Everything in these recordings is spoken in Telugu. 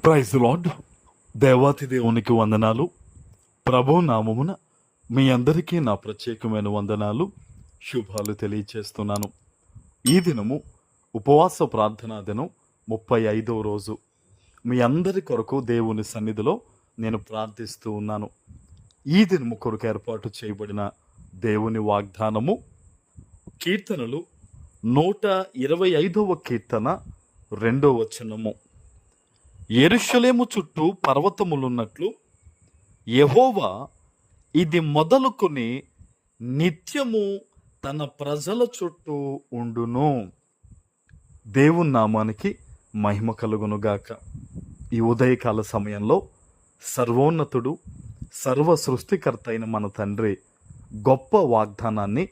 Praise lord. దేవాతి దేవునికి వందనాలు. ప్రభు నామమున మీ అందరికీ నా ప్రత్యేకమైన వందనాలు, శుభాలు తెలియచేస్తున్నాను. ఈ దినము ఉపవాస ప్రార్థనా దినం, 35వ రోజు. మీ అందరి కొరకు దేవుని సన్నిధిలో నేను ప్రార్థిస్తూ ఉన్నాను. ఈ దినము కొరకు ఏర్పాటు చేయబడిన దేవుని వాగ్దానము కీర్తనలు 125వ కీర్తన 2వ వచనము. యెరూషలేము చుట్టూ పర్వతములున్నట్లు యెహోవా ఇది మొదలుకొని నిత్యము తన ప్రజల చుట్టూ ఉండును. దేవుని నామానికి మహిమ కలుగునుగాక. ఈ ఉదయకాల సమయంలో సర్వోన్నతుడు, సర్వ సృష్టికర్త అయిన మన తండ్రి గొప్ప వాగ్దానాన్ని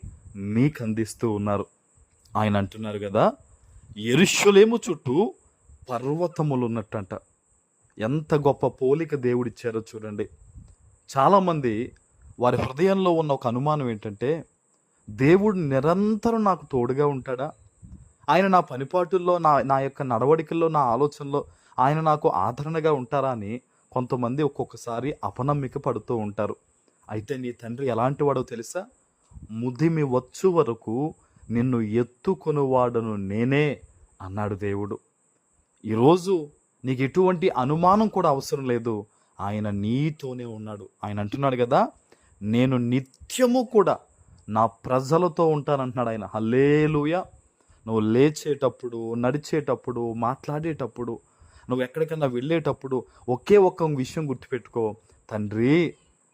మీకు అందిస్తూ ఉన్నారు. ఆయన అంటున్నారు కదా, యెరూషలేము చుట్టూ పర్వతములు ఉన్నట్టంట. ఎంత గొప్ప పోలిక దేవుడిచ్చారో చూడండి. చాలామంది వారి హృదయంలో ఉన్న ఒక అనుమానం ఏంటంటే, దేవుడు నిరంతరం నాకు తోడుగా ఉంటాడా? ఆయన నా పనిపాటుల్లో, నా యొక్క నడవడికల్లో, నా ఆలోచనలో ఆయన నాకు ఆదరణగా ఉంటారా అని కొంతమంది ఒక్కొక్కసారి అపనమ్మిక పడుతూ ఉంటారు. అయితే నీ తండ్రి ఎలాంటి వాడో తెలుసా? ముదిమి వచ్చు వరకు నిన్ను ఎత్తుకొనువాడను నేనే అన్నాడు దేవుడు. ఈరోజు నీకు ఎటువంటి అనుమానం కూడా అవసరం లేదు. ఆయన నీతోనే ఉన్నాడు. ఆయన అంటున్నాడు కదా, నేను నిత్యము కూడా నా ప్రజలతో ఉంటానంటున్నాడు ఆయన. హల్లెలూయా. నువ్వు లేచేటప్పుడు, నడిచేటప్పుడు, మాట్లాడేటప్పుడు, నువ్వు ఎక్కడికన్నా వెళ్ళేటప్పుడు ఒకే ఒక్క విషయం గుర్తుపెట్టుకో. తండ్రి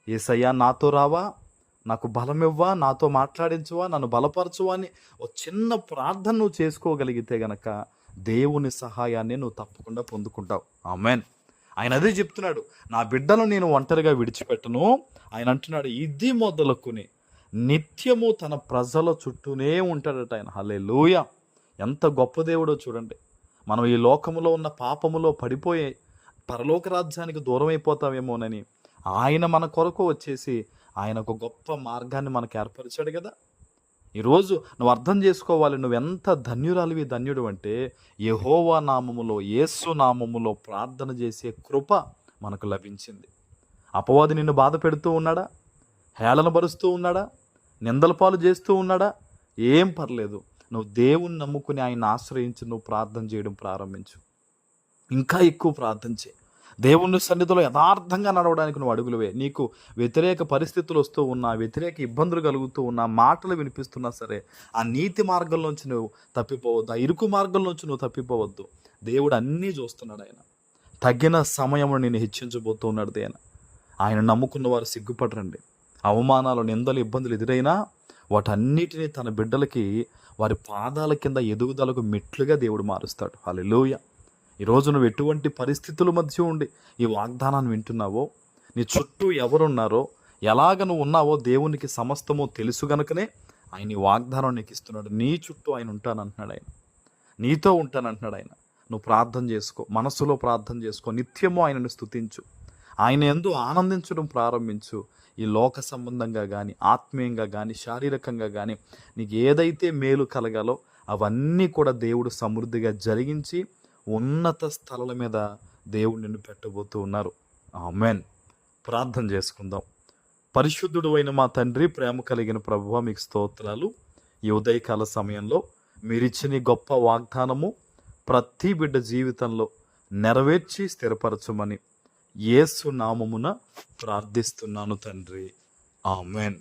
యేసయ్యా నాతో రావా, నాకు బలం ఇవ్వా, నాతో మాట్లాడించువా, నన్ను బలపరచువా అని ఒక చిన్న ప్రార్థన నువ్వు చేసుకోగలిగితే గనక దేవుని సహాయాన్ని నువ్వు తప్పకుండా పొందుకుంటావు. ఆమేన్. ఆయన అదే చెప్తున్నాడు, నా బిడ్డను నేను ఒంటరిగా విడిచిపెట్టను. ఆయన అంటున్నాడు, ఇది మొదలుకొని నిత్యము తన ప్రజల చుట్టూనే ఉంటాడట ఆయన. హల్లెలూయా. ఎంత గొప్ప దేవుడో చూడండి. మనం ఈ లోకములో ఉన్న పాపములో పడిపోయి పరలోక రాజ్యానికి దూరం అయిపోతామేమోనని ఆయన మన కొరకు వచ్చేసి ఆయన ఒక గొప్ప మార్గాన్ని మనకు ఏర్పరిచాడు కదా. ఈరోజు నువ్వు అర్థం చేసుకోవాలి, నువ్వు ఎంత ధన్యురాలివి, ధన్యుడు అంటే యెహోవా నామములో, యేసు నామములో ప్రార్థన చేసే కృప మనకు లభించింది. అపవాది నిన్ను బాధ పెడుతూ ఉన్నాడా? హేళనపరుస్తూ ఉన్నాడా? నిందల పాలు చేస్తూ ఉన్నాడా? ఏం పర్లేదు. నువ్వు దేవుని నమ్ముకుని ఆయన ఆశ్రయించి నువ్వు ప్రార్థన చేయడం ప్రారంభించు. ఇంకా ఎక్కువ ప్రార్థన చేయి. దేవుని సన్నిధిలో యథార్థంగా నడవడానికి నువ్వు అడుగులువే. నీకు వ్యతిరేక పరిస్థితులు వస్తూ ఉన్నా, వ్యతిరేక ఇబ్బందులు కలుగుతూ ఉన్నా, మాటలు వినిపిస్తున్నా సరే, ఆ నీతి మార్గంలోంచి నువ్వు తప్పిపోవద్దు, ఆ ఇరుకు మార్గంలోంచి నువ్వు తప్పిపోవద్దు. దేవుడు అన్నీ చూస్తున్నాడు. ఆయన తగిన సమయంలో నేను హెచ్చించబోతూ ఉన్నాడు. ఆయన నమ్ముకున్న వారు సిగ్గుపడరండి. అవమానాలు, నిందలు, ఇబ్బందులు ఎదురైనా వాటన్నిటినీ తన బిడ్డలకి వారి పాదాల కింద ఎదుగుదలకు మెట్లుగా దేవుడు మారుస్తాడు. హల్లెలూయా. ఈరోజు నువ్వు ఎటువంటి పరిస్థితుల మధ్య ఉండి ఈ వాగ్దానాన్ని వింటున్నావో, నీ చుట్టూ ఎవరున్నారో, ఎలాగ నువ్వు ఉన్నావో దేవునికి సమస్తము తెలుసు గనుకనే ఆయన ఈ వాగ్దానం నీకు ఇస్తున్నాడు. నీ చుట్టూ ఆయన ఉంటానంటున్నాడు. ఆయన నీతో ఉంటానంటున్నాడు. ఆయన నువ్వు ప్రార్థన చేసుకో, మనస్సులో ప్రార్థన చేసుకో, నిత్యము ఆయనను స్తుతించు, ఆయన యందు ఆనందించడం ప్రారంభించు. ఈ లోక సంబంధంగా కానీ, ఆత్మీయంగా కానీ, శారీరకంగా కానీ నీకు ఏదైతే మేలు కలగాలో అవన్నీ కూడా దేవుడు సమృద్ధిగా జరిగించి ఉన్నత స్థలాల మీద దేవుడు నిన్ను పెట్టబోతూ ఉన్నారు. ఆమేన్. ప్రార్థన చేసుకుందాం. పరిశుద్ధుడు అయిన మా తండ్రి, ప్రేమ కలిగిన ప్రభువా, మీకు స్తోత్రాలు. ఈ ఉదయకాల సమయంలో మీరిచ్చిన గొప్ప వాగ్దానము ప్రతి బిడ్డ జీవితంలో నెరవేర్చి స్థిరపరచమని యేసు నామమున ప్రార్థిస్తున్నాను తండ్రి. ఆమేన్.